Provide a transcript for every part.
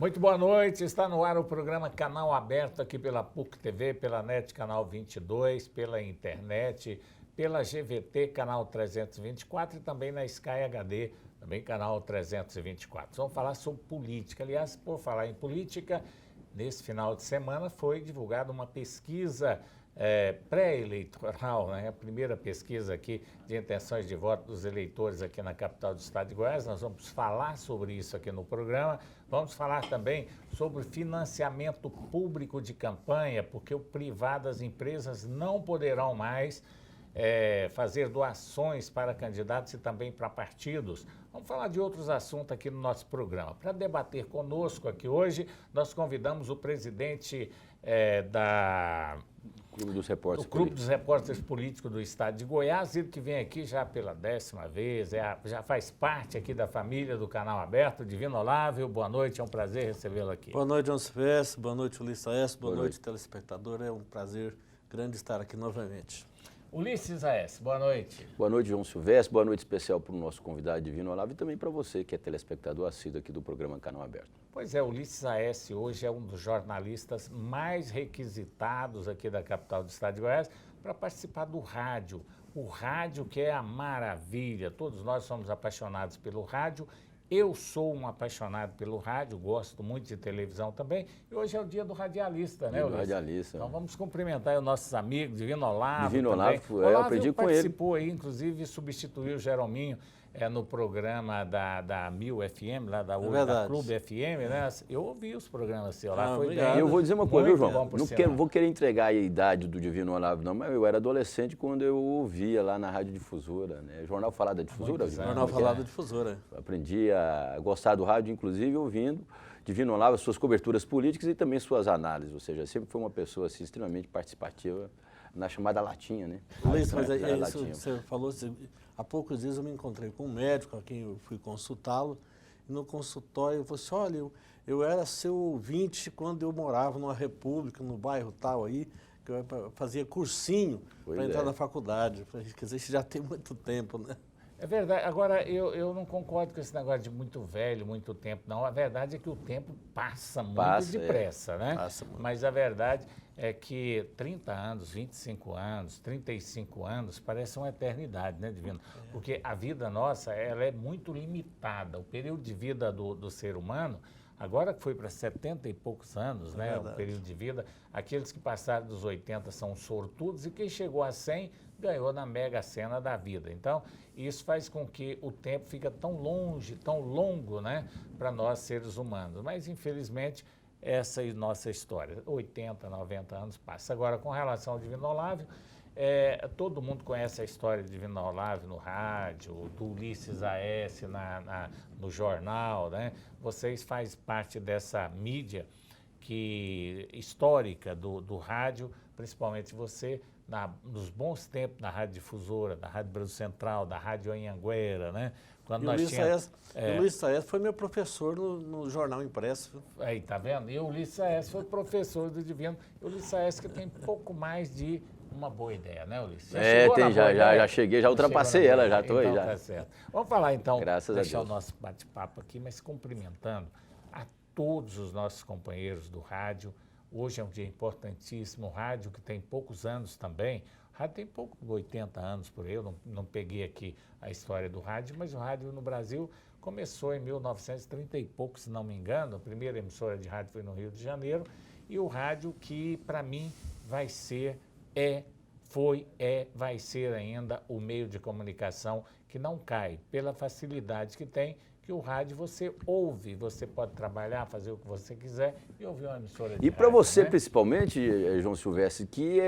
Muito boa noite, está no ar o programa Canal Aberto aqui pela PUC TV, pela NET Canal 22, pela internet, pela GVT Canal 324 e também na Sky HD, também Canal 324. Vamos falar sobre política. Aliás, por falar em política, nesse final de semana foi divulgada uma pesquisa pré-eleitoral, né? A primeira pesquisa aqui de intenções de voto dos eleitores aqui na capital do estado de Goiás. Nós vamos falar sobre isso aqui no programa. Vamos falar também sobre financiamento público de campanha, porque o privado, as empresas não poderão mais fazer doações para candidatos e também para partidos. Vamos falar de outros assuntos aqui no nosso programa. Para debater conosco aqui hoje, nós convidamos o presidente do Clube dos Repórteres Políticos do Estado de Goiás, ele que vem aqui já pela 10ª vez, já faz parte aqui da família do Canal Aberto, Divino Olávio. Boa noite, é um prazer recebê-lo aqui. Boa noite, João Silvestre, boa noite, Ulisses Aécio, boa noite, telespectador. É um prazer grande estar aqui novamente. Ulisses Aécio, boa noite. Boa noite, João Silvestre, boa noite especial para o nosso convidado Divino Olávio e também para você, que é telespectador assíduo aqui do programa Canal Aberto. Pois é, Ulisses Aécio hoje é um dos jornalistas mais requisitados aqui da capital do estado de Goiás para participar do rádio. O rádio que é a maravilha, todos nós somos apaixonados pelo rádio. Eu sou um apaixonado pelo rádio, gosto muito de televisão também. E hoje é o dia do radialista, né, Ulisses? Radialista. Então vamos cumprimentar os nossos amigos, Divino Olávio. Divino Olávio, eu aprendi com ele. Participou aí, inclusive substituiu o Jerominho no programa da Mil FM, lá da Clube FM, né? Eu ouvi os programas seus lá, foi bem. E eu vou dizer uma coisa, viu, João? Não vou querer entregar a idade do Divino Olávio, não, mas eu era adolescente quando eu ouvia lá na Rádio Difusora, né? Jornal Falar da Difusora. Jornal Falar da Difusora. Aprendi a gostar do rádio, inclusive ouvindo Divino Olávio, suas coberturas políticas e também suas análises, ou seja, sempre foi uma pessoa assim, extremamente participativa na chamada latinha, né? Luiz, mas é isso que você falou, há poucos dias eu me encontrei com um médico a quem eu fui consultá-lo, e no consultório eu falei assim, olha, eu era seu ouvinte quando eu morava numa república, no bairro tal aí, que eu fazia cursinho para entrar na faculdade. Eu falei, quer dizer, isso já tem muito tempo, né? É verdade. Agora, eu não concordo com esse negócio de muito velho, muito tempo, não. A verdade é que o tempo passa muito depressa, né? Passa muito. Mas a verdade é que 30 anos, 25 anos, 35 anos, parece uma eternidade, né, Divino? Porque a vida nossa, ela é muito limitada. O período de vida do ser humano, agora que foi para 70 e poucos anos, né, o período de vida, aqueles que passaram dos 80 são sortudos e quem chegou a 100 ganhou na mega sena da vida. Então, isso faz com que o tempo fica tão longe, tão longo, né, para nós seres humanos. Mas, infelizmente, essa é a nossa história. 80, 90 anos passa. Agora, com relação ao Divino Olávio, todo mundo conhece a história de Divino Olávio no rádio, do Ulisses Aécio no jornal, né? Vocês fazem parte dessa mídia histórica do rádio, principalmente você, nos bons tempos da Rádio Difusora, da Rádio Brasil Central, da Rádio Anhanguera, né? Quando o Ulisses Aécio foi meu professor no jornal impresso. Aí, tá vendo? E o Ulisses Aécio foi professor do Divino. O Ulisses Aécio que tem pouco mais de uma boa ideia, né, Ulisses? Já cheguei, já ultrapassei ela, já estou aí. Já. Tá certo. Vamos falar então, Graças deixar a Deus. o nosso bate-papo aqui, mas cumprimentando a todos os nossos companheiros do rádio. Hoje é um dia importantíssimo, o rádio que tem poucos anos também. O rádio tem 80 anos por aí, eu não peguei aqui a história do rádio, mas o rádio no Brasil começou em 1930 e pouco, se não me engano. A primeira emissora de rádio foi no Rio de Janeiro. E o rádio que, para mim, vai ser, vai ser ainda o meio de comunicação que não cai pela facilidade que tem, que o rádio você ouve, você pode trabalhar, fazer o que você quiser e ouvir uma emissora de rádio. E para você, né? principalmente, João Silvestre, que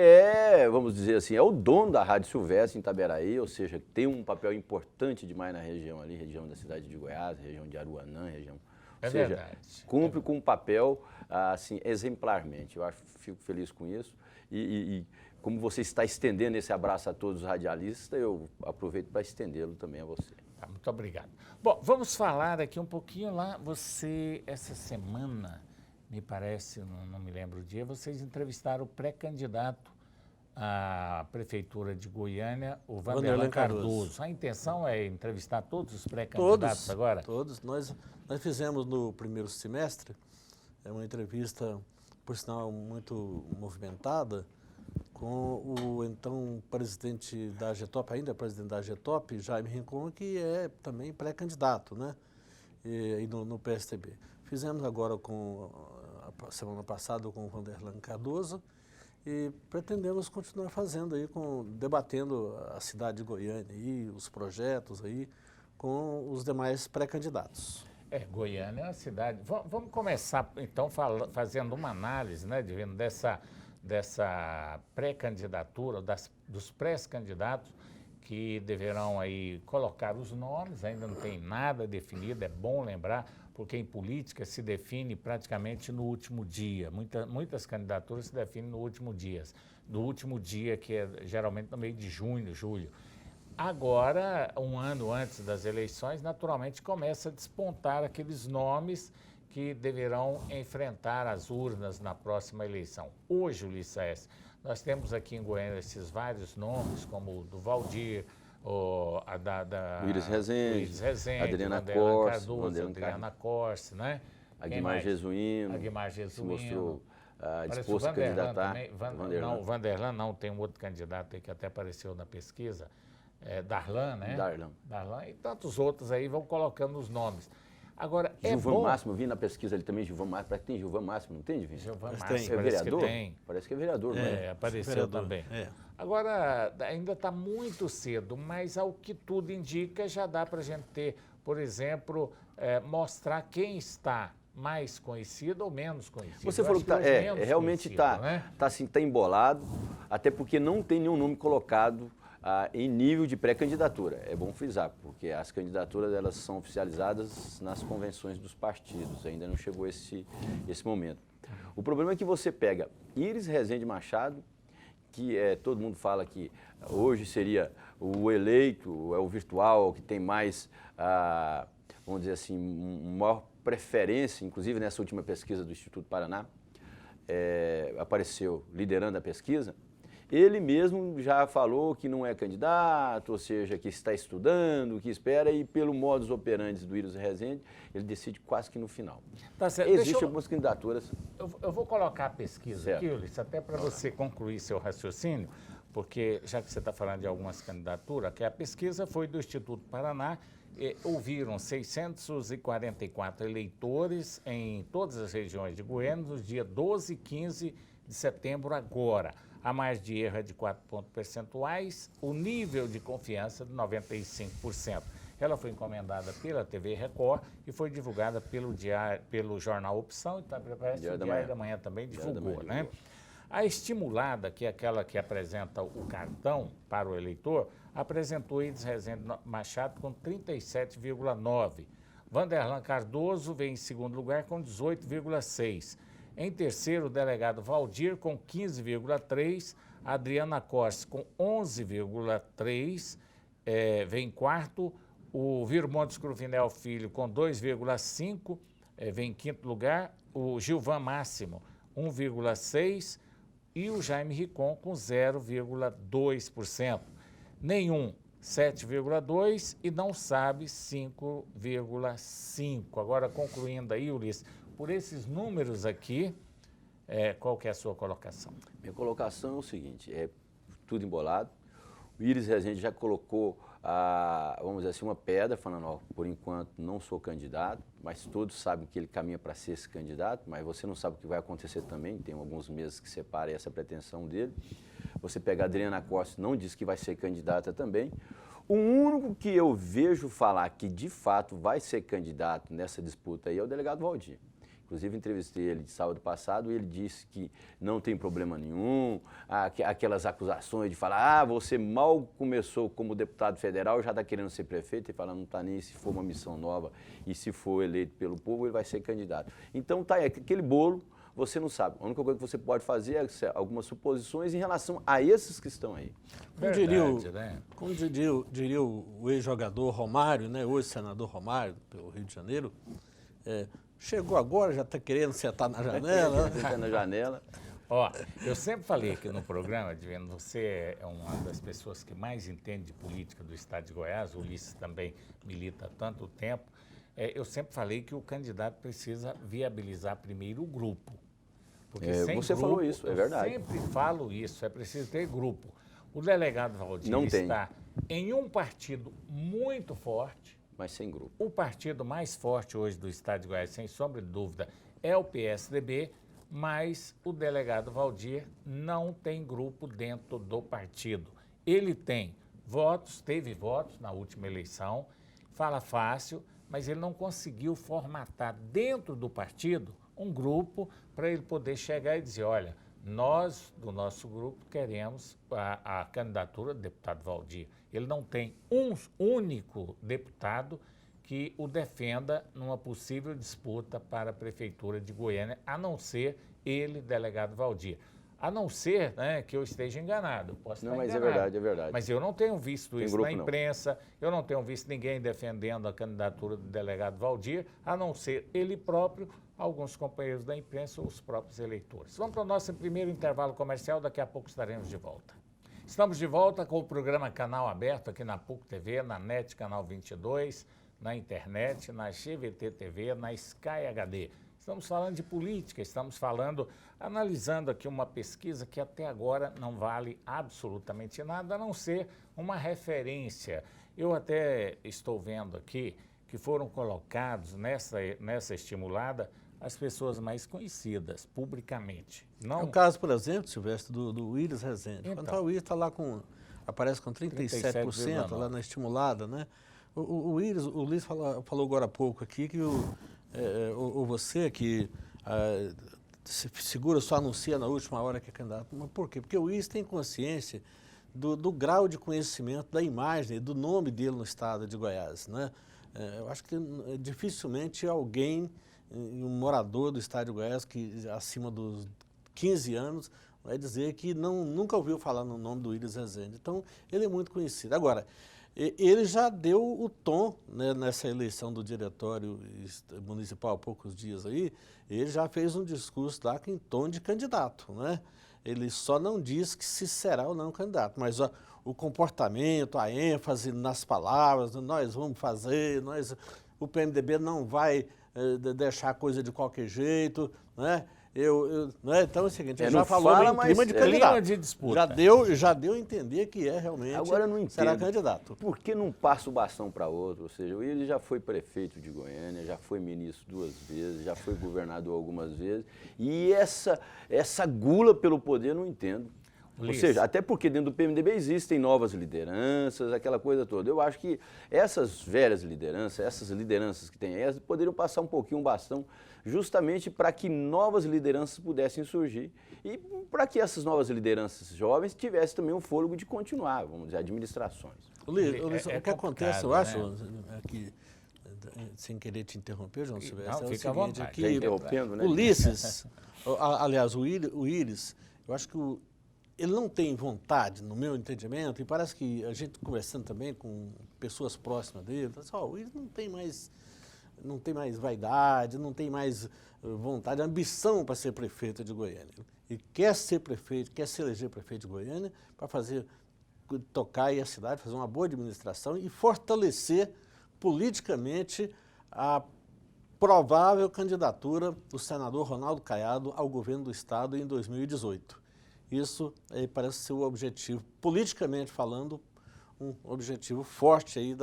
vamos dizer assim, é o dono da Rádio Silvestre em Itaberaí, ou seja, tem um papel importante demais na região ali, região da cidade de Goiás, região de Aruanã, região... Ou seja, verdade. cumpre com um papel, assim, exemplarmente. Eu fico feliz com isso e como você está estendendo esse abraço a todos os radialistas, eu aproveito para estendê-lo também a você. Muito obrigado. Bom, vamos falar aqui um pouquinho lá. Você, essa semana, me parece, não me lembro o dia, vocês entrevistaram o pré-candidato à Prefeitura de Goiânia, o Vanderlan Cardoso. A intenção é entrevistar todos os pré-candidatos agora? Todos. Nós fizemos no primeiro semestre é uma entrevista, por sinal, muito movimentada, com o então presidente da AGETOP, ainda presidente da AGETOP, Jaime Rincon, que é também pré-candidato, né? E no PSTB. Fizemos agora semana passada com o Vanderlan Cardoso e pretendemos continuar fazendo aí, debatendo a cidade de Goiânia e os projetos aí com os demais pré-candidatos. Goiânia é uma cidade. Vamos começar então fazendo uma análise, né, Divino, dessa pré-candidatura, dos pré-candidatos que deverão aí colocar os nomes, ainda não tem nada definido, é bom lembrar, porque em política se define praticamente no último dia. Muitas candidaturas se definem no último dia, que é geralmente no meio de junho, julho. Agora, um ano antes das eleições, naturalmente começa a despontar aqueles nomes que deverão enfrentar as urnas na próxima eleição. Hoje, Ulisses, nós temos aqui em Goiânia esses vários nomes, como o do Valdir, o Iris Rezende, Adriana Corse, né? Aguimar Jesuíno, se mostrou disposto a candidatar. Não, o Vanderlan não, tem um outro candidato aí que até apareceu na pesquisa, Darlan, né? Darlan e tantos outros aí vão colocando os nomes. Agora, Gilvan Máximo, eu vi na pesquisa ali também, Gilvan Máximo, parece que tem Gilvan Máximo, não tem, Divino? Gilvan Máximo, é vereador? Parece que é vereador, não é? Apareceu vereador, também. Agora, ainda está muito cedo, mas ao que tudo indica, já dá para a gente ter, por exemplo, mostrar quem está mais conhecido ou menos conhecido. Você falou que realmente está, né? Assim, tá embolado, até porque não tem nenhum nome colocado em nível de pré-candidatura. É bom frisar, porque as candidaturas elas são oficializadas nas convenções dos partidos, ainda não chegou esse momento. O problema é que você pega Iris Rezende Machado, que todo mundo fala que hoje seria o eleito, é o virtual, que tem mais, vamos dizer assim, maior preferência, inclusive nessa última pesquisa do Instituto Paraná, apareceu liderando a pesquisa. Ele mesmo já falou que não é candidato, ou seja, que está estudando, que espera, e pelo modus operandi do Iris Rezende, ele decide quase que no final. Tá certo. Existem algumas candidaturas. Eu vou colocar a pesquisa aqui, Ulisses, até para você concluir seu raciocínio, porque já que você está falando de algumas candidaturas, que a pesquisa foi do Instituto Paraná, ouviram 644 eleitores em todas as regiões de Goiânia, nos dias 12 e 15 de setembro agora. A margem de erro é de 4 pontos percentuais, o nível de confiança de 95%. Ela foi encomendada pela TV Record e foi divulgada pelo jornal Opção, e parece que o Diário da Manhã também divulgou, né? A estimulada, que é aquela que apresenta o cartão para o eleitor, apresentou Iris Rezende Machado com 37,9%. Vanderlan Cardoso vem em segundo lugar com 18,6%. Em terceiro, o delegado Valdir com 15,3%, Adriana Corse com 11,3%, vem em quarto, o Virmontes Cruvinel Filho com 2,5%, vem em quinto lugar, o Gilvan Máximo 1,6% e o Jaime Rincon com 0,2%. Nenhum 7,2% e não sabe 5,5%. Agora, concluindo aí, Ulisses, por esses números aqui, qual que é a sua colocação? Minha colocação é o seguinte, tudo embolado. O Iris Rezende já colocou, vamos dizer assim, uma pedra, falando, por enquanto não sou candidato, mas todos sabem que ele caminha para ser esse candidato, mas você não sabe o que vai acontecer também, tem alguns meses que separam essa pretensão dele. Você pega a Adriana Costa, não diz que vai ser candidata também. O único que eu vejo falar que de fato vai ser candidato nessa disputa aí é o delegado Valdir. Inclusive, entrevistei ele de sábado passado e ele disse que não tem problema nenhum, aquelas acusações de falar, você mal começou como deputado federal, já está querendo ser prefeito, e fala, não está nem se for uma missão nova e se for eleito pelo povo, ele vai ser candidato. Então, tá aí, aquele bolo, você não sabe. A única coisa que você pode fazer é algumas suposições em relação a esses que estão aí. Como diria o ex-jogador Romário, né, hoje senador Romário, pelo Rio de Janeiro, chegou agora, já está querendo sentar na janela. Sentar na janela. Ó, eu sempre falei aqui no programa, Divino, você é uma das pessoas que mais entende de política do estado de Goiás, o Ulisses também milita há tanto tempo. eu sempre falei que o candidato precisa viabilizar primeiro o grupo. Porque você falou isso, é verdade. Eu sempre falo isso, é preciso ter grupo. O delegado Valdir está em um partido muito forte. Mas sem grupo. O partido mais forte hoje do estado de Goiás, sem sombra de dúvida, é o PSDB, mas o delegado Valdir não tem grupo dentro do partido. Ele tem votos, teve votos na última eleição, fala fácil, mas ele não conseguiu formatar dentro do partido um grupo para ele poder chegar e dizer, olha, nós, do nosso grupo, queremos a candidatura do deputado Valdir. Ele não tem um único deputado que o defenda numa possível disputa para a Prefeitura de Goiânia, a não ser ele, delegado Valdir. A não ser, né, que eu esteja enganado. Posso estar enganado. É verdade, é verdade. Mas eu não tenho visto isso na imprensa, eu não tenho visto ninguém defendendo a candidatura do delegado Valdir, a não ser ele próprio, alguns companheiros da imprensa ou os próprios eleitores. Vamos para o nosso primeiro intervalo comercial, daqui a pouco estaremos de volta. Estamos de volta com o programa Canal Aberto aqui na PUC TV, na NET Canal 22, na internet, na GVT TV, na Sky HD. Estamos falando de política, estamos analisando aqui uma pesquisa que até agora não vale absolutamente nada, a não ser uma referência. Eu até estou vendo aqui que foram colocados nessa estimulada as pessoas mais conhecidas publicamente. Não... É o caso, por exemplo, Silvestre, do Willis Rezende. Então, quando o Willis está lá aparece com 37% lá na estimulada, né? O Willis falou agora há pouco aqui que você que segura, só anuncia na última hora que é candidato. Mas por quê? Porque o Willis tem consciência do grau de conhecimento, da imagem, do nome dele no estado de Goiás, né? Eu acho que dificilmente alguém, um morador do estado de Goiás, que acima dos 15 anos, vai dizer que nunca ouviu falar no nome do Willis Rezende. Então, ele é muito conhecido. Agora, ele já deu o tom, né, nessa eleição do diretório municipal há poucos dias aí, ele já fez um discurso lá em tom de candidato, né? Ele só não diz que se será ou não candidato, mas o comportamento, a ênfase nas palavras, nós vamos fazer, o PMDB não vai deixar a coisa de qualquer jeito, né? Né? Então é o seguinte, ele já falou em clima de candidato. Clima de disputa. Já deu a entender que realmente agora eu não entendo, será candidato. Por que não passa o bastão para outro? Ou seja, ele já foi prefeito de Goiânia, já foi ministro 2 vezes, já foi governador algumas vezes, e essa gula pelo poder eu não entendo. Ou seja, até porque dentro do PMDB existem novas lideranças, aquela coisa toda. Eu acho que essas velhas lideranças, essas lideranças que tem aí, poderiam passar um pouquinho o bastão justamente para que novas lideranças pudessem surgir e para que essas novas lideranças jovens tivessem também o fôlego de continuar, vamos dizer, administrações. O que acontece, eu acho, aqui, sem querer te interromper, João Silvestre, não, fica à vontade. Aqui, né? Ulisses, aliás, o Willis, eu acho que ele não tem vontade, no meu entendimento, e parece que a gente conversando também com pessoas próximas dele, o Willis não tem mais vaidade, não tem mais vontade, ambição para ser prefeito de Goiânia. Ele quer ser prefeito, quer se eleger prefeito de Goiânia para tocar aí a cidade, fazer uma boa administração e fortalecer politicamente a provável candidatura do senador Ronaldo Caiado ao governo do estado em 2018. Isso parece ser o objetivo, politicamente falando, um objetivo forte aí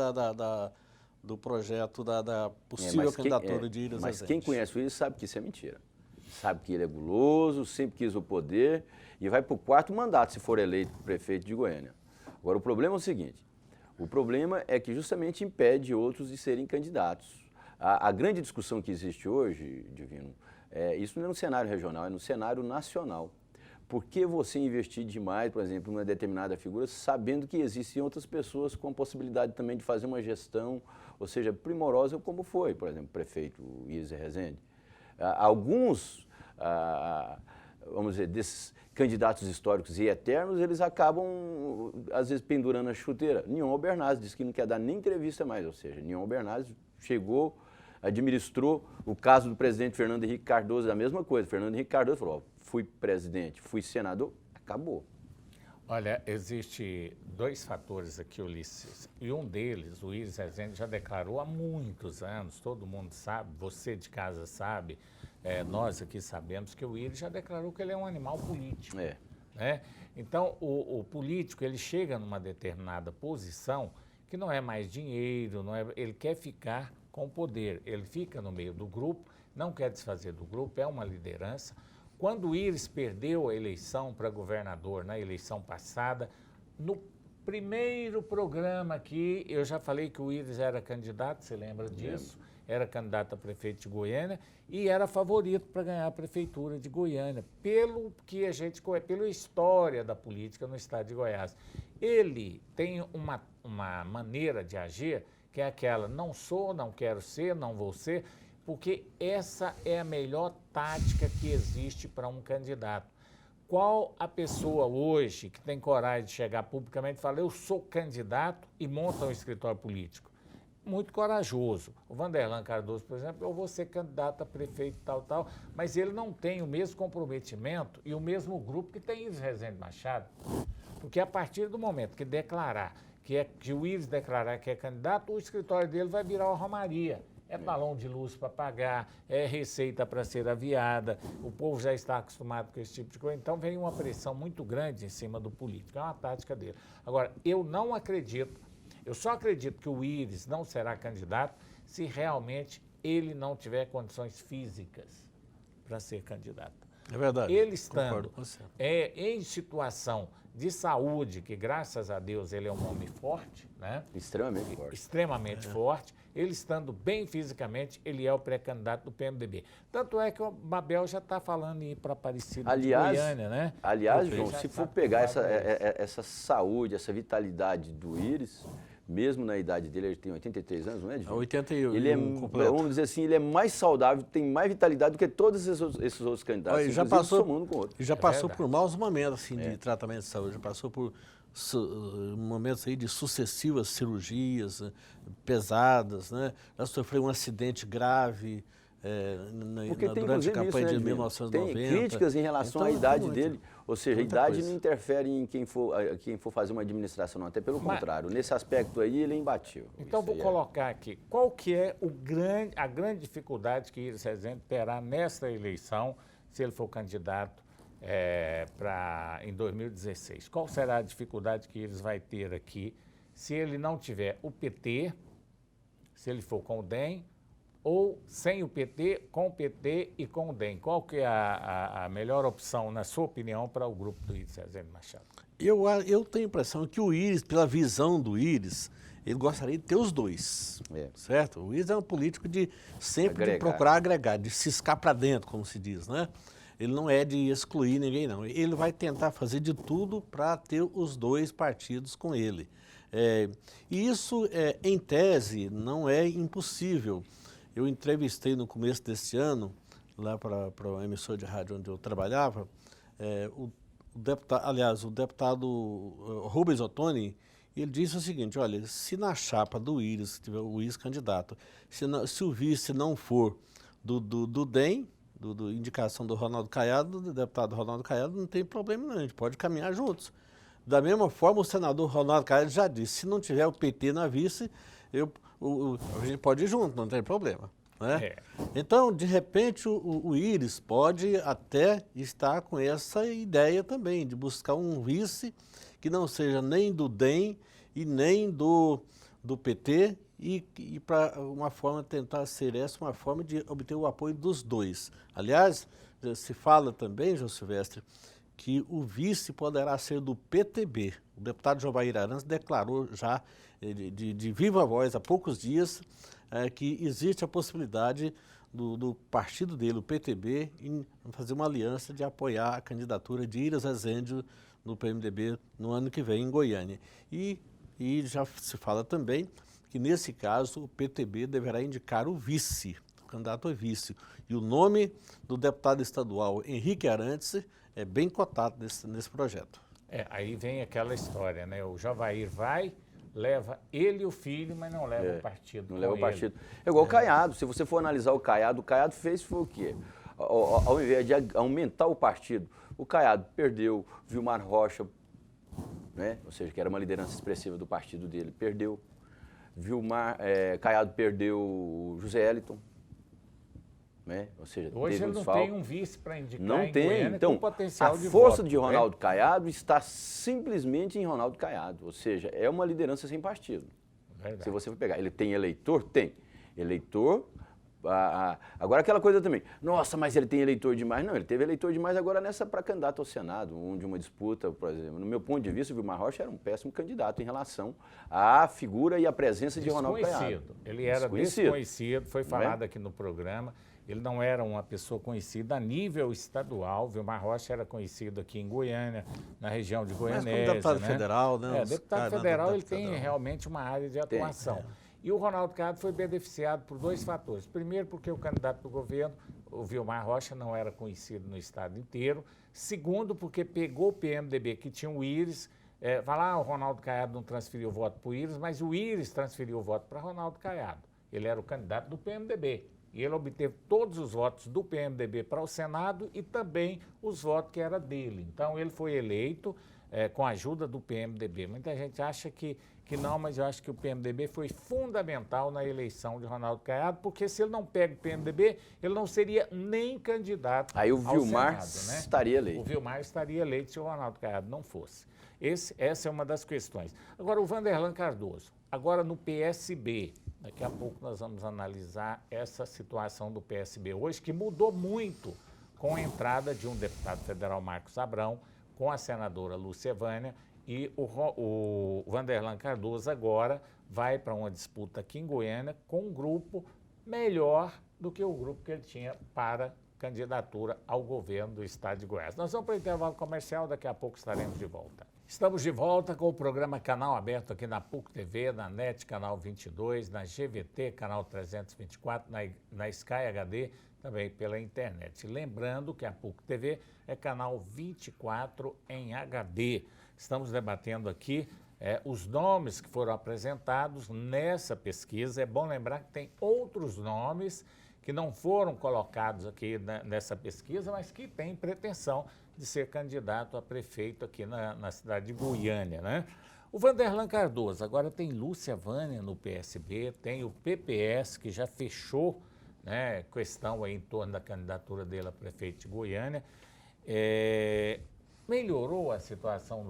do projeto da possível candidatura de Willis Rezende. Mas quem conhece o Willis sabe que isso é mentira. Sabe que ele é guloso, sempre quis o poder e vai para o 4º mandato se for eleito prefeito de Goiânia. Agora, o problema é o seguinte, o problema é que justamente impede outros de serem candidatos. A grande discussão que existe hoje, Divino, isso não é no cenário regional, é no cenário nacional. Por que você investir demais, por exemplo, em uma determinada figura, sabendo que existem outras pessoas com a possibilidade também de fazer uma gestão, ou seja, primorosa, como foi, por exemplo, o prefeito Willis Rezende. Alguns, vamos dizer, desses candidatos históricos e eternos, eles acabam, às vezes, pendurando a chuteira. Nion Albernaz disse que não quer dar nem entrevista mais, ou seja, Nion Albernaz chegou, administrou o caso do presidente Fernando Henrique Cardoso, a mesma coisa. Fernando Henrique Cardoso falou, fui presidente, fui senador, acabou. Olha, existe dois fatores aqui, Ulisses, e um deles, o Iris Rezende já declarou há muitos anos, todo mundo sabe, você de casa sabe, nós aqui sabemos que o Iris já declarou que ele é um animal político. Né? Então, o político, ele chega numa determinada posição que não é mais dinheiro, ele quer ficar com o poder, ele fica no meio do grupo, não quer desfazer do grupo, é uma liderança. Quando o Iris perdeu a eleição para governador na eleição passada, no primeiro programa aqui, eu já falei que o Iris era candidato, você lembra disso? Era candidato a prefeito de Goiânia e era favorito para ganhar a prefeitura de Goiânia, pela história da política no estado de Goiás. Ele tem uma maneira de agir que é aquela, não sou, não quero ser, não vou ser, porque essa é a melhor tática que existe para um candidato. Qual a pessoa hoje que tem coragem de chegar publicamente e falar, eu sou candidato e monta um escritório político? Muito corajoso. O Vanderlan Cardoso, por exemplo, eu vou ser candidato a prefeito tal, mas ele não tem o mesmo comprometimento e o mesmo grupo que tem Iris Rezende Machado. Porque a partir do momento que declarar, que o Iris declarar que é candidato, o escritório dele vai virar uma romaria. É balão de luz para pagar, é receita para ser aviada, o povo já está acostumado com esse tipo de coisa, então vem uma pressão muito grande em cima do político, é uma tática dele. Agora, eu não acredito, eu só acredito que o Iris não será candidato se realmente ele não tiver condições físicas para ser candidato. É verdade. Ele estando em situação de saúde, que graças a Deus ele é um homem forte, né? Extremamente forte. Extremamente forte. Ele estando bem fisicamente, ele é o pré-candidato do PMDB. Tanto é que o Mabel já está falando em ir para Aparecida de Goiânia, né? Aliás, João, se for pegar essa saúde, essa vitalidade do Iris, mesmo na idade dele, ele tem 83 anos, não é, Edinho? 81. Ele vamos dizer assim, ele é mais saudável, tem mais vitalidade do que todos esses outros candidatos. Ele já passou por maus momentos assim, de tratamento de saúde, já passou por momentos aí de sucessivas cirurgias pesadas, né? Já sofreu um acidente grave durante a campanha de 1990. Tem críticas em relação à idade dele, ou seja, a idade não interfere em quem for fazer uma administração, não, até pelo contrário. Nesse aspecto aí, ele é imbatível. Então, vou colocar aqui, qual que é a grande dificuldade que Iris Rezende terá nesta eleição, se ele for candidato em 2016? Qual será a dificuldade que Iris vai ter aqui se ele não tiver o PT, se ele for com o DEM, ou sem o PT, com o PT e com o DEM? Qual que é a melhor opção, na sua opinião, para o grupo do Iris Rezende Machado? Eu tenho a impressão que o Iris, pela visão do Iris, ele gostaria de ter os dois, certo? O Iris é um político de procurar agregar, de ciscar para dentro, como se diz, né? Ele não é de excluir ninguém, não. Ele vai tentar fazer de tudo para ter os dois partidos com ele. E isso, em tese, não é impossível. Eu entrevistei no começo desse ano, lá para uma emissora de rádio onde eu trabalhava, o deputado Rubens Ottoni. Ele disse o seguinte, olha, se na chapa do Iris, tiver o Iris candidato, se o vice não for do DEM, indicação do Ronaldo Caiado, do deputado Ronaldo Caiado, não tem problema não, a gente pode caminhar juntos. Da mesma forma, o senador Ronaldo Caiado já disse, se não tiver o PT na vice, a gente pode ir junto, não tem problema. Né? Então, de repente, o Iris pode até estar com essa ideia também, de buscar um vice que não seja nem do DEM e nem do PT, e para uma forma, tentar ser essa uma forma de obter o apoio dos dois. Aliás, se fala também, João Silvestre, que o vice poderá ser do PTB. O deputado Jovair Arantes declarou já de viva voz há poucos dias que existe a possibilidade do partido dele, o PTB, em fazer uma aliança de apoiar a candidatura de Iris Rezende no PMDB no ano que vem em Goiânia. E já se fala também que, nesse caso, o PTB deverá indicar o vice, o candidato a vice. E o nome do deputado estadual Henrique Arantes é bem cotado nesse projeto. Aí vem aquela história, né? O Jovair leva ele e o filho, mas não leva o partido. Não leva o partido. É igual o Caiado. Se você for analisar o Caiado fez foi o quê? Ao invés de aumentar o partido, o Caiado perdeu, Vilmar Rocha né? Ou seja, que era uma liderança expressiva do partido dele, perdeu. Caiado perdeu o José Eliton, né? Ou seja, hoje teve ele não desfalque. tem um vice para indicar Não em tem. Goiânia Então, com potencial a de força voto, de Ronaldo Caiado está simplesmente em Ronaldo Caiado. Ou seja, é uma liderança sem partido. Verdade. Se você for pegar, ele tem eleitor? Tem. Eleitor. Agora aquela coisa também, nossa, mas ele tem eleitor demais. Não, ele teve eleitor demais agora para candidato ao Senado, onde uma disputa, por exemplo, no meu ponto de vista, o Vilmar Rocha era um péssimo candidato em relação à figura e à presença de Ronaldo Caiado. Ele era desconhecido, foi falado aqui no programa, ele não era uma pessoa conhecida a nível estadual, Vilmar Rocha era conhecido aqui em Goiânia, na região de Goianésia. Mas como deputado federal, né? Deputado federal, ele tem realmente uma área de atuação. E o Ronaldo Caiado foi beneficiado por 2 fatores. Primeiro, porque o candidato do governo, o Vilmar Rocha, não era conhecido no estado inteiro. Segundo, porque pegou o PMDB, que tinha o Íris, o Ronaldo Caiado não transferiu o voto para o Íris, mas o Íris transferiu o voto para Ronaldo Caiado. Ele era o candidato do PMDB. E ele obteve todos os votos do PMDB para o Senado e também os votos que era dele. Então, ele foi eleito com a ajuda do PMDB. Muita gente acha que não, mas eu acho que o PMDB foi fundamental na eleição de Ronaldo Caiado, porque se ele não pega o PMDB, ele não seria nem candidato Aí o ao Vilmar Senado, né? estaria eleito. O Vilmar estaria eleito se o Ronaldo Caiado não fosse. Essa é uma das questões. Agora, o Vanderlan Cardoso, agora no PSB, daqui a pouco nós vamos analisar essa situação do PSB hoje, que mudou muito com a entrada de um deputado federal, Marcos Abrão, com a senadora Lúcia Vânia, e o Vanderlan Cardoso agora vai para uma disputa aqui em Goiânia com um grupo melhor do que o grupo que ele tinha para candidatura ao governo do estado de Goiás. Nós vamos para o intervalo comercial, daqui a pouco estaremos de volta. Estamos de volta com o programa Canal Aberto aqui na PUC TV, na NET, canal 22, na GVT, canal 324, na Sky HD, também pela internet. Lembrando que a PUC TV é canal 24 em HD. Estamos debatendo aqui os nomes que foram apresentados nessa pesquisa. É bom lembrar que tem outros nomes que não foram colocados aqui nessa pesquisa, mas que têm pretensão de ser candidato a prefeito aqui na cidade de Goiânia, né? O Vanderlan Cardoso, agora tem Lúcia Vânia no PSB, tem o PPS, que já fechou, né, questão aí em torno da candidatura dele a prefeito de Goiânia. Melhorou a situação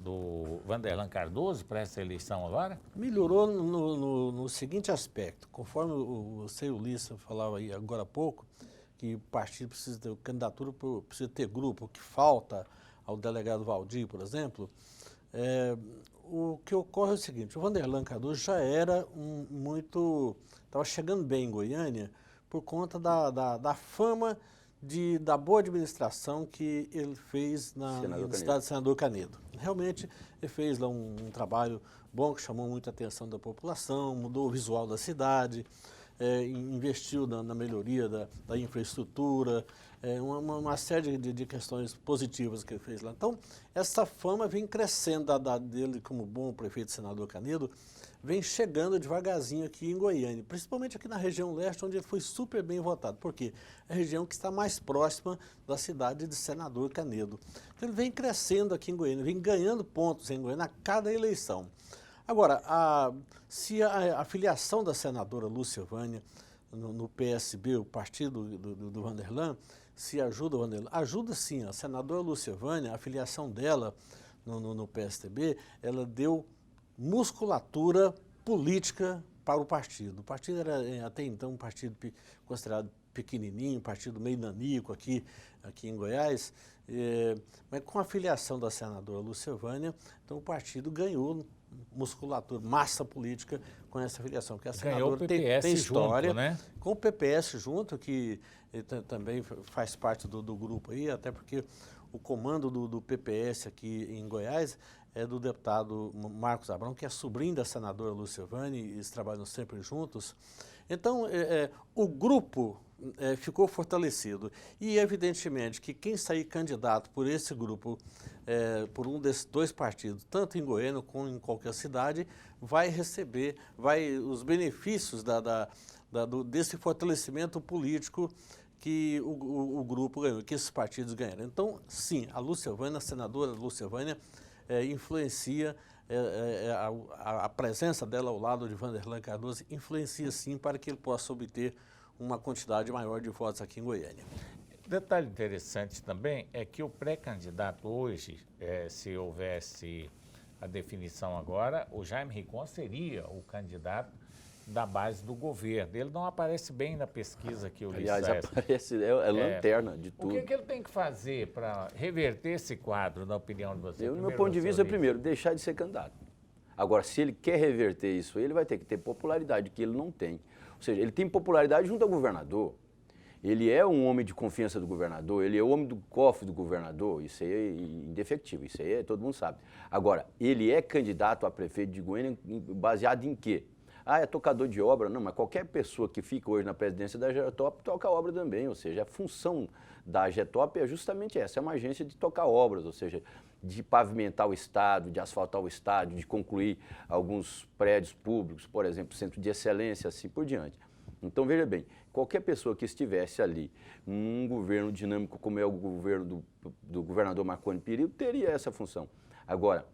do Vanderlan Cardoso para essa eleição agora? Melhorou no seguinte aspecto, conforme você e o Lissa falavam aí agora há pouco, que o partido precisa ter candidatura, precisa ter grupo, o que falta ao delegado Valdir, por exemplo, o que ocorre é o seguinte, o Vanderlan Cardoso já era estava chegando bem em Goiânia por conta da fama da boa administração que ele fez na cidade de Senador Canedo. Realmente, ele fez lá um trabalho bom que chamou muita atenção da população, mudou o visual da cidade, investiu na melhoria da infraestrutura, uma série de questões positivas que ele fez lá. Então, essa fama vem crescendo dele como bom prefeito Senador Canedo, vem chegando devagarzinho aqui em Goiânia, principalmente aqui na região leste, onde ele foi super bem votado. Por quê? É a região que está mais próxima da cidade de Senador Canedo. Então, ele vem crescendo aqui em Goiânia, vem ganhando pontos em Goiânia a cada eleição. Agora, se a filiação da senadora Lúcia Vânia no PSB, o partido do Vanderlan, se ajuda o Vanderlan, ajuda sim. A senadora Lúcia Vânia, a filiação dela no PSDB, ela deu musculatura política para o partido. O partido era até então um partido considerado pequenininho, um partido meio nanico aqui em Goiás, mas com a filiação da senadora Lúcia Vânia, então o partido ganhou musculatura, massa política com essa filiação, porque a senadora tem história, junto, né? Com o PPS junto, que também faz parte do grupo aí, até porque o comando do PPS aqui em Goiás é do deputado Marcos Abrão, que é sobrinho da senadora Lúcia Vânia, e eles trabalham sempre juntos. Então, o grupo ficou fortalecido. E, evidentemente, que quem sair candidato por esse grupo, por um desses 2 partidos, tanto em Goiânia como em qualquer cidade, vai receber os benefícios desse fortalecimento político que o grupo ganhou, que esses partidos ganharam. Então, sim, a senadora Lúcia Vânia, influencia, a presença dela ao lado de Vanderlan Cardoso influencia sim para que ele possa obter uma quantidade maior de votos aqui em Goiânia. Detalhe interessante também é que o pré-candidato hoje, se houvesse a definição agora, o Jaime Rincon seria o candidato da base do governo. Ele não aparece bem na pesquisa que o Aliás, aparece, é lanterna de tudo. O que ele tem que fazer para reverter esse quadro, na opinião de você? No meu ponto de vista, primeiro, deixar de ser candidato. Agora, se ele quer reverter isso, ele vai ter que ter popularidade, que ele não tem. Ou seja, ele tem popularidade junto ao governador. Ele é um homem de confiança do governador, ele é o homem do cofre do governador, isso aí é indefectível, isso aí todo mundo sabe. Agora, ele é candidato a prefeito de Goiânia baseado em quê? É tocador de obra? Não, mas qualquer pessoa que fica hoje na presidência da Getop toca obra também, ou seja, a função da Getop é justamente essa, é uma agência de tocar obras, ou seja, de pavimentar o estado, de asfaltar o estádio, de concluir alguns prédios públicos, por exemplo, centro de excelência, assim por diante. Então, veja bem, qualquer pessoa que estivesse ali num governo dinâmico como é o governo do governador Marconi Perillo, teria essa função. Agora,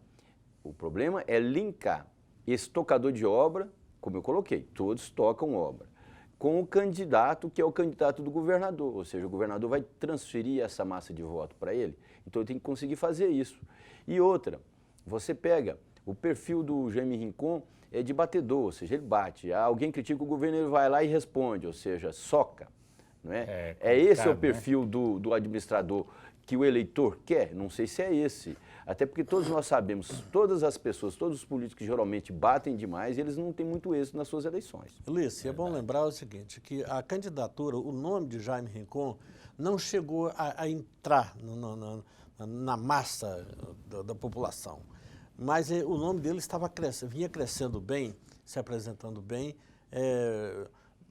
o problema é linkar esse tocador de obra, como eu coloquei, todos tocam obra, com o candidato que é o candidato do governador, ou seja, o governador vai transferir essa massa de voto para ele, então ele tem que conseguir fazer isso. E outra, você pega o perfil do Jaime Rincon, é de batedor, ou seja, ele bate. Alguém critica o governo, ele vai lá e responde, ou seja, soca. Não é? Esse é o perfil do administrador que o eleitor quer? Não sei se é esse. Até porque todos nós sabemos, todas as pessoas, todos os políticos geralmente batem demais e eles não têm muito êxito nas suas eleições. Luiz, é bom lembrar o seguinte, que a candidatura, o nome de Jaime Rincon não chegou a entrar na massa da população. Mas o nome dele vinha crescendo bem, se apresentando bem,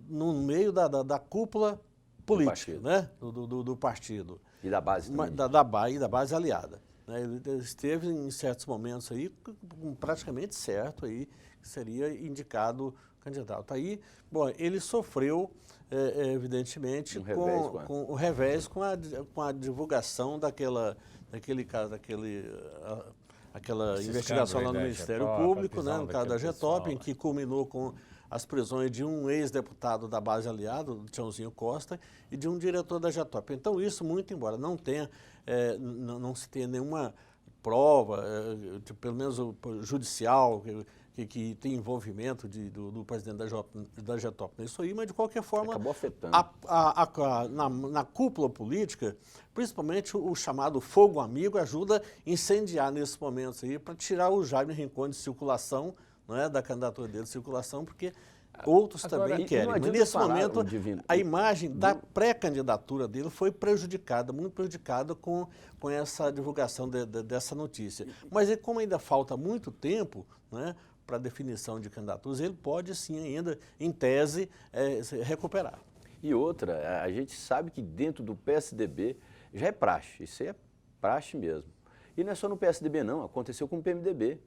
no meio da cúpula política, né? Do partido. E da base também. Da base aliada. Né? Ele esteve em certos momentos aí, praticamente certo, aí, que seria indicado candidato. Aí, bom, ele sofreu, evidentemente, com o revés com a divulgação daquela investigação lá no Ministério Público, né, no caso da Getop, em que culminou com as prisões de um ex-deputado da base aliada, do Tiãozinho Costa, e de um diretor da Getop. Então, isso, muito embora não não se tenha nenhuma prova, pelo menos judicial, que tem envolvimento do presidente da Getop nisso aí, mas de qualquer forma, acabou afetando. Na cúpula política, principalmente o chamado fogo amigo ajuda a incendiar nesses momentos aí para tirar o Jaime Rincon de circulação, não é, da candidatura dele de circulação, porque outros também querem. Mas nesse momento, a imagem da pré-candidatura dele foi prejudicada, muito prejudicada com essa divulgação dessa notícia. Mas como ainda falta muito tempo, né, para a definição de candidaturas, ele pode sim ainda, em tese, recuperar. E outra, a gente sabe que dentro do PSDB já é praxe, isso aí é praxe mesmo. E não é só no PSDB não, aconteceu com o PMDB.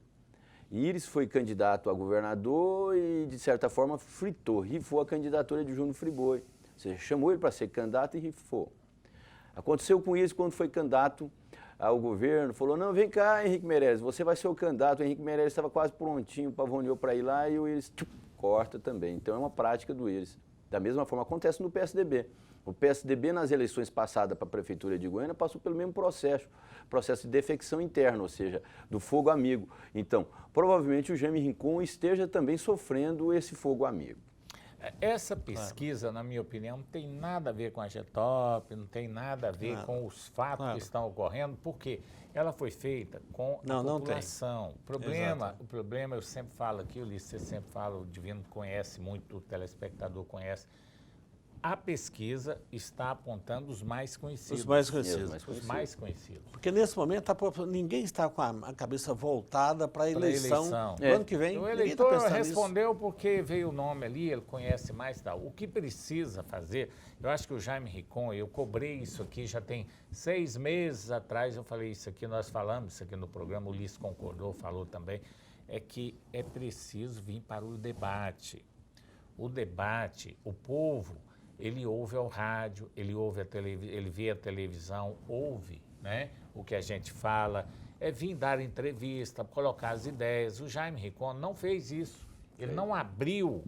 Íris foi candidato a governador e, de certa forma, rifou a candidatura de Júnior Friboi. Ou seja, chamou ele para ser candidato e rifou. Aconteceu com Íris quando foi candidato ao governo, falou, não, vem cá, Henrique Meirelles, você vai ser o candidato. O Henrique Meirelles estava quase prontinho, pavoneou para ir lá e o Íris corta também. Então, é uma prática do Íris. Da mesma forma, acontece no PSDB. O PSDB, nas eleições passadas para a Prefeitura de Goiânia, passou pelo mesmo processo de defecção interna, ou seja, do fogo amigo. Então, provavelmente o Jaime Rincon esteja também sofrendo esse fogo amigo. Essa pesquisa, na minha opinião, não tem nada a ver com a Getop, não tem nada a ver com os fatos que estão ocorrendo, porque ela foi feita com a população. O problema, eu sempre falo aqui, Ulisses, você sempre fala, o Divino conhece muito, o telespectador conhece. A pesquisa está apontando os mais conhecidos. Os mais conhecidos. Os mais conhecidos. Porque nesse momento ninguém está com a cabeça voltada para a eleição. Do ano que vem. O eleitor respondeu porque veio o nome ali, ele conhece mais e tal. O que precisa fazer, eu acho que o Jaime Rincon, eu cobrei isso aqui já tem 6 meses atrás, eu falei isso aqui, nós falamos isso aqui no programa, o Ulisses concordou, falou também, é que é preciso vir para o debate. O debate, o povo, ele ouve ao rádio, ele vê a televisão, ouve, né, o que a gente fala, vir dar entrevista, colocar as ideias. O Jaime Ricon não fez isso. Ele não abriu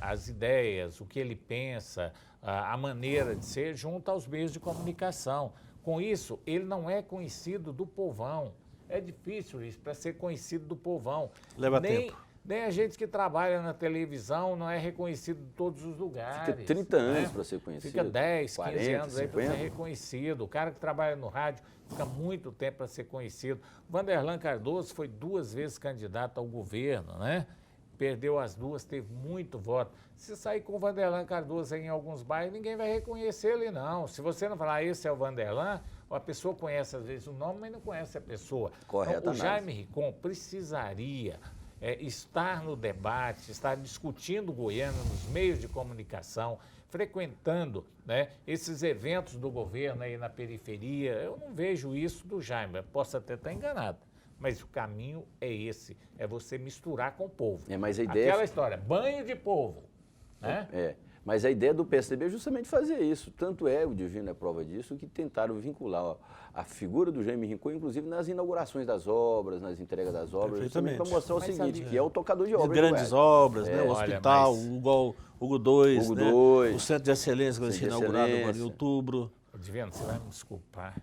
as ideias, o que ele pensa, a maneira de ser junto aos meios de comunicação. Com isso, ele não é conhecido do povão. É difícil isso, para ser conhecido do povão. Leva tempo. Nem a gente que trabalha na televisão não é reconhecido em todos os lugares. Fica 30 anos para ser conhecido. Fica 10, 40, 15 anos aí para 50. ser reconhecido. O cara que trabalha no rádio fica muito tempo para ser conhecido. Vanderlan Cardoso foi 2 vezes candidato ao governo, né? Perdeu as 2, teve muito voto. Se sair com o Vanderlan Cardoso em alguns bairros, ninguém vai reconhecer ele, não. Se você não falar, esse é o Vanderlan, a pessoa conhece às vezes o nome, mas não conhece a pessoa. Então, o Jaime Ricon precisaria estar no debate, estar discutindo Goiânia nos meios de comunicação, frequentando, né, esses eventos do governo aí na periferia. Eu não vejo isso do Jaime, posso até estar enganado. Mas o caminho é esse, é você misturar com o povo. Mas a ideia Aquela história, banho de povo, né? Mas a ideia do PSDB é justamente fazer isso. Tanto o Divino é prova disso, que tentaram vincular a figura do Jaime Ricon, inclusive nas inaugurações das obras, nas entregas das obras, justamente para mostrar o seguinte, que é o tocador de obras. Grandes obras, né? O hospital, o Hugo 2, né? O Centro de Excelência que vai ser inaugurado agora em outubro. Divino, você vai me desculpar,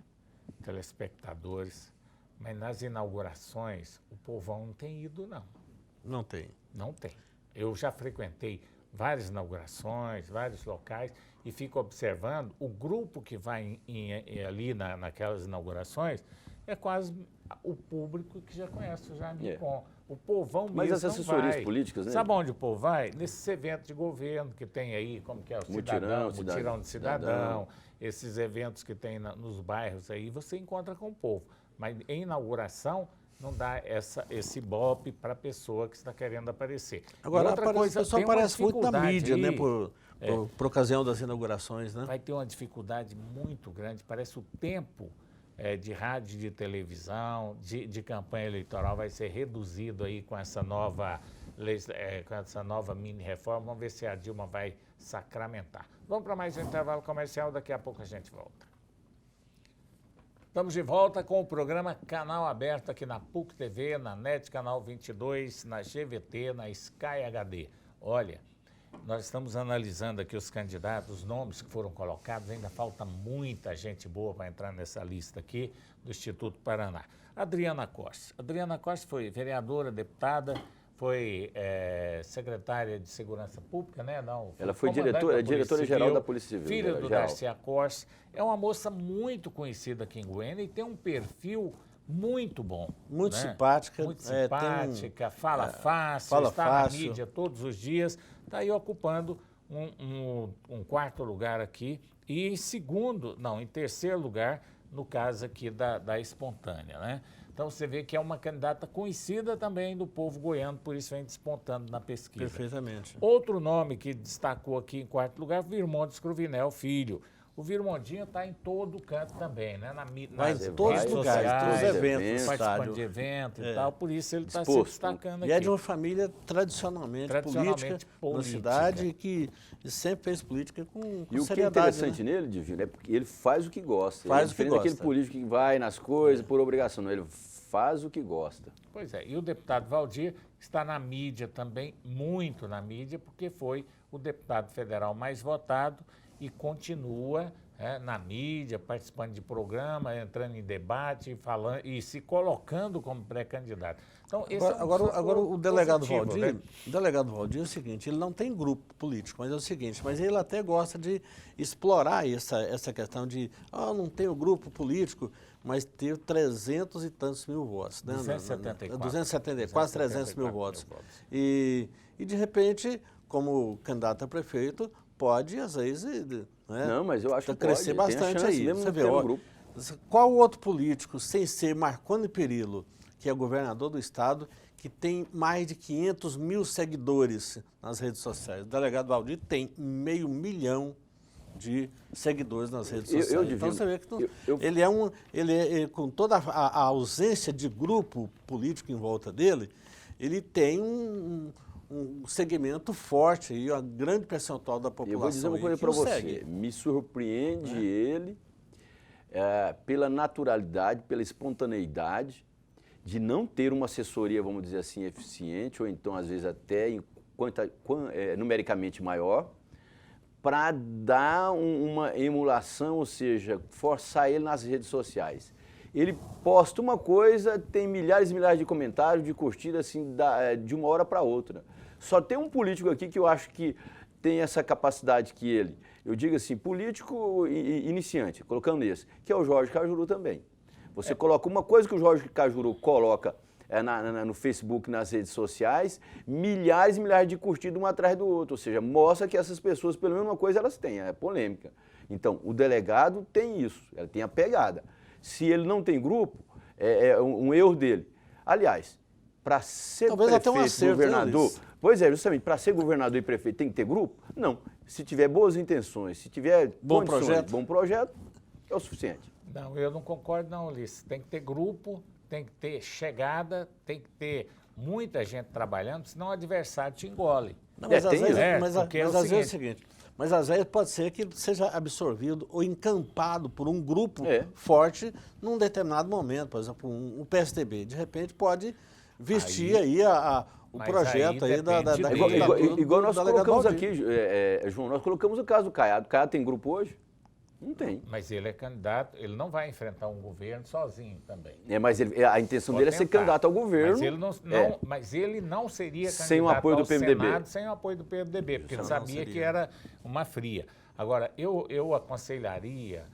telespectadores, mas nas inaugurações o povão não tem ido, não. Não tem. Não tem. Eu já frequentei várias inaugurações, vários locais, e fico observando o grupo que vai ali naquelas inaugurações é quase o público que já conhece o Jaime Ricon. O povão mesmo. Mas as assessorias políticas, né? Sabe onde o povo vai? Nesses eventos de governo que tem aí, como que é o mutirão de cidadão, esses eventos que tem nos bairros aí, você encontra com o povo. Mas em inauguração não dá esse ibope para a pessoa que está querendo aparecer. Agora, o pessoal aparece muito na mídia, né, por ocasião das inaugurações, né? Vai ter uma dificuldade muito grande, parece o tempo de rádio e de televisão, de campanha eleitoral vai ser reduzido aí com essa nova mini-reforma. Vamos ver se a Dilma vai sacramentar. Vamos para mais um intervalo comercial, daqui a pouco a gente volta. Estamos de volta com o programa Canal Aberto aqui na PUC TV, na NET Canal 22, na GVT, na Sky HD. Olha, nós estamos analisando aqui os candidatos, os nomes que foram colocados, ainda falta muita gente boa para entrar nessa lista aqui do Instituto Paraná. Adriana Costa. Adriana Costa foi vereadora, deputada, foi secretária de Segurança Pública, né? Não, ela foi diretora-geral da Polícia Civil. Filha do Darcy Costa. É uma moça muito conhecida aqui em Goiânia e tem um perfil muito bom. Muito, né? Simpática. Muito simpática, fala fácil, está na mídia todos os dias. Está aí ocupando um quarto lugar aqui e em terceiro lugar, no caso aqui da Espontânea, né? Então, você vê que é uma candidata conhecida também do povo goiano, por isso vem despontando na pesquisa. Perfeitamente. Outro nome que destacou aqui em quarto lugar, Virmontes Cruvinel Filho. O Virmondinho está em todo canto também, né? Nas todos os lugares, todos os eventos, participando de evento e tal, por isso ele está se destacando aqui. E é de uma família tradicionalmente política na cidade que sempre fez política com seriedade. E o que é interessante nele, Divino, é porque ele faz o que gosta. Faz o que gosta. Aquele político que vai nas coisas por obrigação, não, ele faz o que gosta. Pois é, e o deputado Valdir está na mídia também, muito na mídia, porque foi o deputado federal mais votado e continua na mídia, participando de programa, entrando em debate, falando e se colocando como pré-candidato. Então, esse agora o delegado Valdir, né? O delegado Valdir é o seguinte, ele não tem grupo político, mas é o seguinte, mas ele até gosta de explorar essa questão de, não tem o grupo político, mas teve 300 e tantos mil votos. Né? 274, quase 300 mil votos. E de repente, como candidato a prefeito, pode, às vezes, né? Não, mas eu acho que crescer bastante aí. Você vê, qual outro político, sem ser Marconi Perillo, que é governador do estado, que tem mais de 500 mil seguidores nas redes sociais? O delegado Valdir tem 500 mil de seguidores nas redes sociais. Então você vê que ele com toda a ausência de grupo político em volta dele, ele tem um segmento forte e uma grande percentual da população. Eu vou dizer uma coisa para você, me surpreende ele pela naturalidade, pela espontaneidade de não ter uma assessoria, vamos dizer assim, eficiente, ou então às vezes até numericamente maior, para dar uma emulação, ou seja, forçar ele nas redes sociais. Ele posta uma coisa, tem milhares e milhares de comentários, de curtidas, assim, de uma hora para outra. Só tem um político aqui que eu acho que tem essa capacidade que ele, eu digo assim, político iniciante, colocando esse, que é o Jorge Cajuru também. Você coloca uma coisa que o Jorge Cajuru coloca no Facebook, nas redes sociais, milhares e milhares de curtidas um atrás do outro, ou seja, mostra que essas pessoas, pelo menos uma coisa elas têm, é polêmica. Então, o delegado tem isso, ela tem a pegada. Se ele não tem grupo, é um erro dele. Aliás, para ser talvez prefeito, até um acerto, governador, pois é, justamente, para ser governador e prefeito tem que ter grupo? Não. Se tiver boas intenções, se tiver bom projeto, é o suficiente. Não, eu não concordo não, Ulisses. Tem que ter grupo, tem que ter chegada, tem que ter muita gente trabalhando, senão o adversário te engole. Não, mas às vezes é o seguinte, mas às vezes pode ser que seja absorvido ou encampado por um grupo forte num determinado momento, por exemplo, o PSDB, de repente pode vestir aí o projeto aí da igual nós colocamos aqui, João, nós colocamos o caso do Caiado. O Caiado tem grupo hoje? Não tem. Mas ele é candidato, ele não vai enfrentar um governo sozinho também. Mas a intenção dele é ser candidato ao governo. Mas ele não seria candidato sem o apoio do PMDB. Senado, sem o apoio do PMDB, porque ele sabia que era uma fria. Agora, eu aconselharia,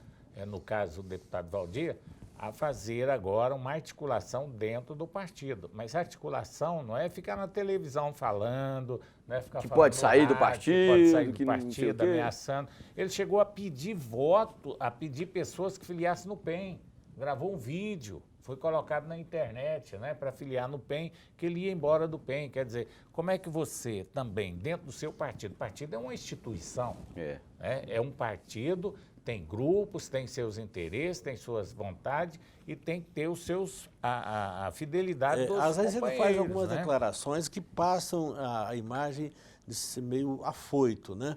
no caso do deputado Valdir, a fazer agora uma articulação dentro do partido. Mas a articulação não é ficar na televisão falando, não é ficar que falando pode sair do partido, pode sair do partido, ameaçando. Ele chegou a pedir voto, a pedir pessoas que filiassem no PEN. Gravou um vídeo, foi colocado na internet, né, para filiar no PEN, que ele ia embora do PEN. Quer dizer, como é que você também, dentro do seu partido, o partido é uma instituição, é um partido, tem grupos, tem seus interesses, tem suas vontades e tem que ter os seus, a fidelidade dos companheiros. Às vezes ele faz algumas declarações que passam a imagem de ser meio afoito, né?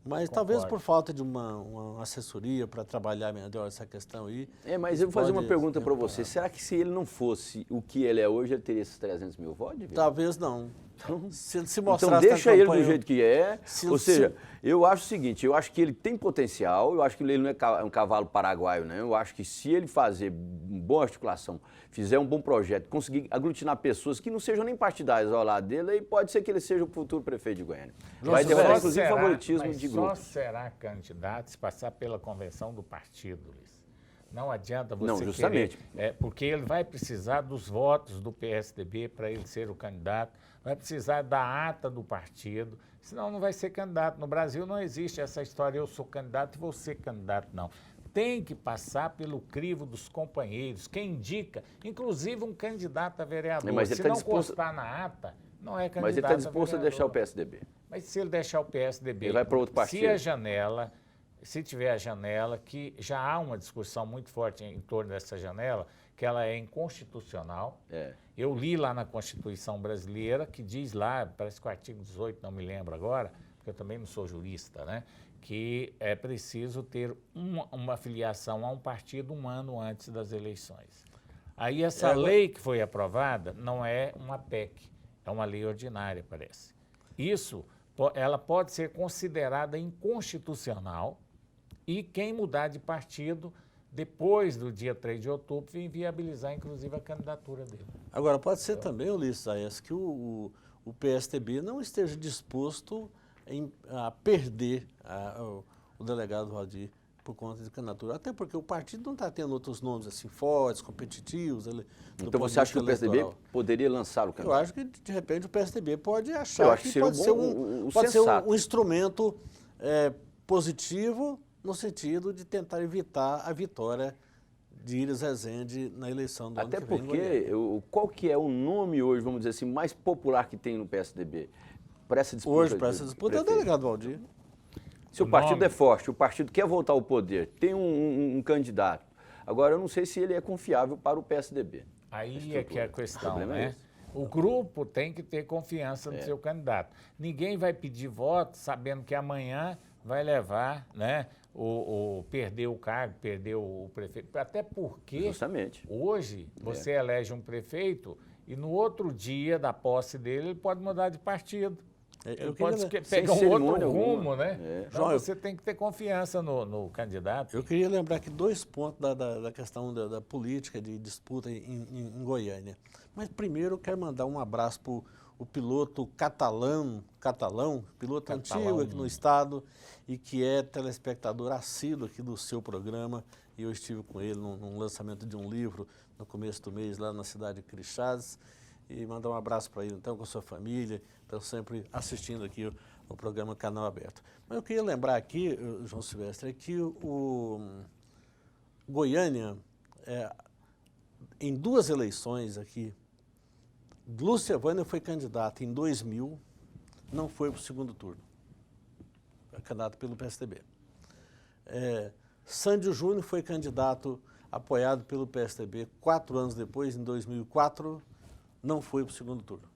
Mas talvez por falta de uma assessoria para trabalhar melhor essa questão aí. Mas eu vou fazer uma pergunta para você. Será que se ele não fosse o que ele é hoje, ele teria esses 300 mil votos? Talvez não. Então deixa ele do jeito que é. Ou seja, eu acho o seguinte, eu acho que ele tem potencial, eu acho que ele não é um cavalo paraguaio, né? Eu acho que se ele fazer uma boa articulação, fizer um bom projeto, conseguir aglutinar pessoas que não sejam nem partidárias ao lado dele, aí pode ser que ele seja o futuro prefeito de Goiânia. Vai derrotar, inclusive, favoritismo de grupo. Só será candidato se passar pela convenção do partido, Luiz. Não adianta você Não, justamente. Porque ele vai precisar dos votos do PSDB para ele ser o candidato, vai precisar da ata do partido, senão não vai ser candidato. No Brasil não existe essa história, eu sou candidato e vou ser candidato, não. Tem que passar pelo crivo dos companheiros, quem indica, inclusive um candidato a vereador. Mas se não constar na ata, não é candidato. Mas ele está disposto a deixar o PSDB. Mas se ele deixar o PSDB, ele vai para outro partido. Se tiver a janela, que já há uma discussão muito forte em torno dessa janela, que ela é inconstitucional. Eu li lá na Constituição brasileira, que diz lá, parece que o artigo 18, não me lembro agora, porque eu também não sou jurista, né, que é preciso ter uma filiação a um partido um ano antes das eleições. Aí essa lei que foi aprovada não é uma PEC, é uma lei ordinária, parece. Isso, ela pode ser considerada inconstitucional, e quem mudar de partido, depois do dia 3 de outubro, vem viabilizar, inclusive, a candidatura dele. Agora, pode ser também, Ulisses, que o PSDB não esteja disposto a perder o delegado Valdir por conta de candidatura. Até porque o partido não está tendo outros nomes assim fortes, competitivos. Então você acha que o PSDB poderia lançar o candidato? Eu acho que, de repente, o PSDB pode achar que pode ser um instrumento positivo no sentido de tentar evitar a vitória de Iris Rezende na eleição do ano que vem. Até porque, qual que é o nome hoje, vamos dizer assim, mais popular que tem no PSDB? Para essa disputa? Hoje, para essa disputa, é o delegado Valdir. Se o partido é forte, o partido quer voltar ao poder, tem um candidato. Agora, eu não sei se ele é confiável para o PSDB. Aí é que é a questão, né? O grupo tem que ter confiança no seu candidato. Ninguém vai pedir voto sabendo que amanhã vai levar, né, perder o cargo, perder o prefeito. Até porque Justamente. hoje você elege um prefeito e no outro dia da posse dele ele pode mudar de partido. Ele pode pegar um outro rumo, né? Então você tem que ter confiança no candidato. Eu queria lembrar aqui 2 pontos da questão da política de disputa em Goiânia. Mas primeiro eu quero mandar um abraço para o piloto catalão, piloto antigo aqui no estado e que é telespectador assíduo aqui do seu programa. E eu estive com ele num lançamento de um livro no começo do mês lá na cidade de Crixás. E mandar um abraço para ele, então, com a sua família. Estão sempre assistindo aqui o programa Canal Aberto. Mas eu queria lembrar aqui, João Silvestre, que o Goiânia, em 2 eleições aqui, Lúcia Vânia foi candidata em 2000, não foi para o segundo turno. Foi candidato pelo PSDB. Sândio Júnior foi candidato apoiado pelo PSDB 4 anos depois, em 2004, não foi para o segundo turno,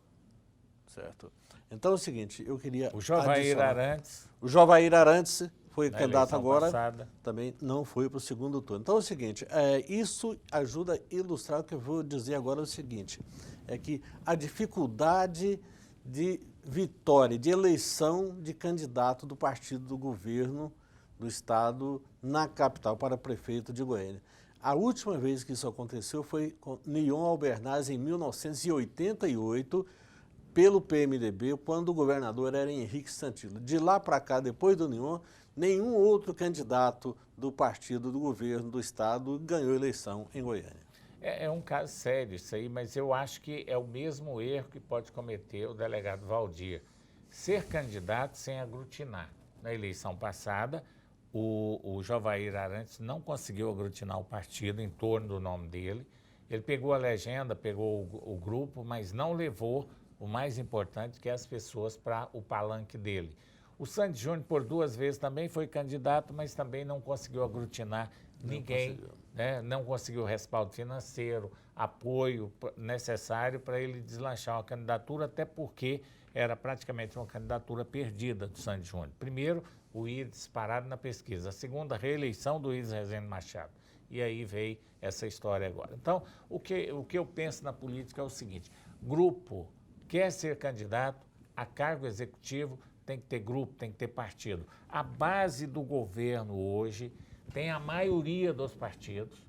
certo? Então é o seguinte, eu queria O Jovair Arantes. O Jovair Arantes foi candidato agora, passada. também não foi para o segundo turno. Então é o seguinte, isso ajuda a ilustrar o que eu vou dizer agora, é o seguinte, é que a dificuldade de vitória, de eleição de candidato do partido do governo do estado na capital para prefeito de Goiânia. A última vez que isso aconteceu foi com Nion Albernaz em 1988, pelo PMDB, quando o governador era Henrique Santilla. De lá para cá, depois do Nion, nenhum outro candidato do partido do governo do estado ganhou eleição em Goiânia. É um caso sério isso aí, mas eu acho que é o mesmo erro que pode cometer o delegado Valdir. Ser candidato sem aglutinar. Na eleição passada, o Jovair Arantes não conseguiu aglutinar o partido em torno do nome dele. Ele pegou a legenda, pegou o grupo, mas não levou o mais importante, que é as pessoas, para o palanque dele. O Sandy Júnior, por 2 vezes, também foi candidato, mas também não conseguiu aglutinar ninguém, né? Não conseguiu respaldo financeiro, apoio necessário para ele deslanchar uma candidatura, até porque era praticamente uma candidatura perdida do Sandy Júnior. Primeiro, o Íris disparado na pesquisa. A segunda, reeleição do Íris Rezende Machado. E aí veio essa história agora. Então, o que eu penso na política é o seguinte, grupo quer ser candidato a cargo executivo, tem que ter grupo, tem que ter partido. A base do governo hoje tem a maioria dos partidos.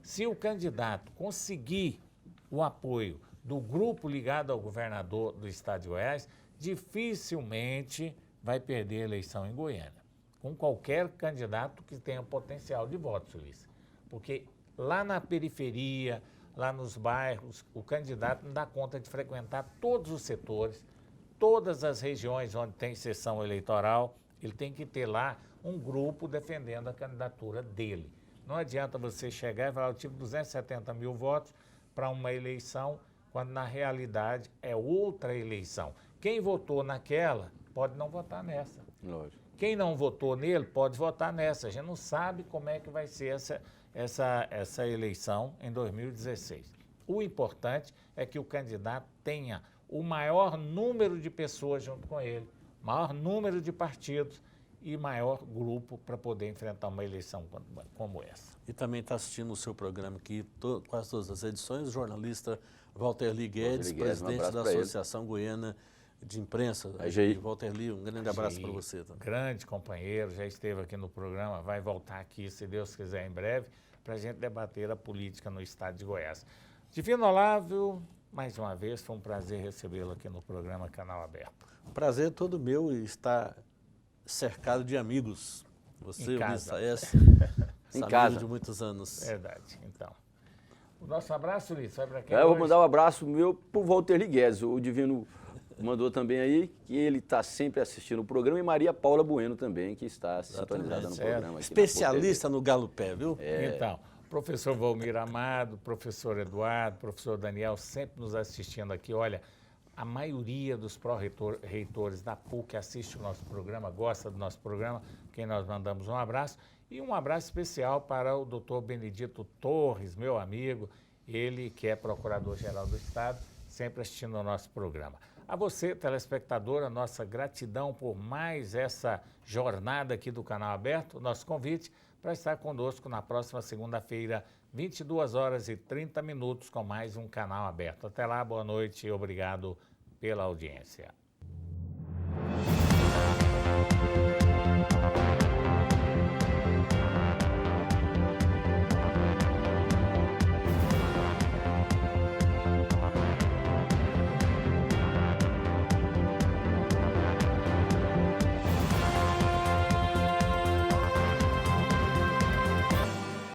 Se o candidato conseguir o apoio do grupo ligado ao governador do estado de Goiás, dificilmente vai perder a eleição em Goiânia, com qualquer candidato que tenha potencial de voto, Suíça. Porque lá na periferia, lá nos bairros, o candidato não dá conta de frequentar todos os setores, todas as regiões onde tem sessão eleitoral, ele tem que ter lá um grupo defendendo a candidatura dele. Não adianta você chegar e falar, eu tive 270 mil votos para uma eleição, quando na realidade é outra eleição. Quem votou naquela pode não votar nessa. Lógico. Quem não votou nele pode votar nessa. A gente não sabe como é que vai ser essa eleição em 2016. O importante é que o candidato tenha o maior número de pessoas junto com ele, maior número de partidos e maior grupo para poder enfrentar uma eleição como essa. E também está assistindo o seu programa aqui, quase todas as edições, o jornalista Walter Lee Guedes, presidente da Associação Goiana de Imprensa. Walter Lee, um grande abraço para você também. Grande companheiro, já esteve aqui no programa, vai voltar aqui, se Deus quiser, em breve, para a gente debater a política no estado de Goiás. Divino Olávio, mais uma vez, foi um prazer recebê-lo aqui no programa Canal Aberto. Prazer todo meu estar cercado de amigos. Você, o Luiz Saes, em casa de muitos anos. Verdade, então. O nosso abraço, Luiz, vai para quem? Eu vou mandar um abraço meu para o Walter Lee Guedes, o Divino mandou também aí, que ele está sempre assistindo o programa, e Maria Paula Bueno também, que está sintonizada no programa. Especialista no Galo Pé, viu? Então, professor Valmir Amado, professor Eduardo, professor Daniel, sempre nos assistindo aqui. Olha, a maioria dos pró-reitores da PUC assiste o nosso programa, gosta do nosso programa, quem nós mandamos um abraço. E um abraço especial para o doutor Benedito Torres, meu amigo, ele que é procurador-geral do Estado, sempre assistindo ao nosso programa. A você, telespectador, a nossa gratidão por mais essa jornada aqui do Canal Aberto, nosso convite para estar conosco na próxima segunda-feira, 22h30, com mais um Canal Aberto. Até lá, boa noite e obrigado pela audiência.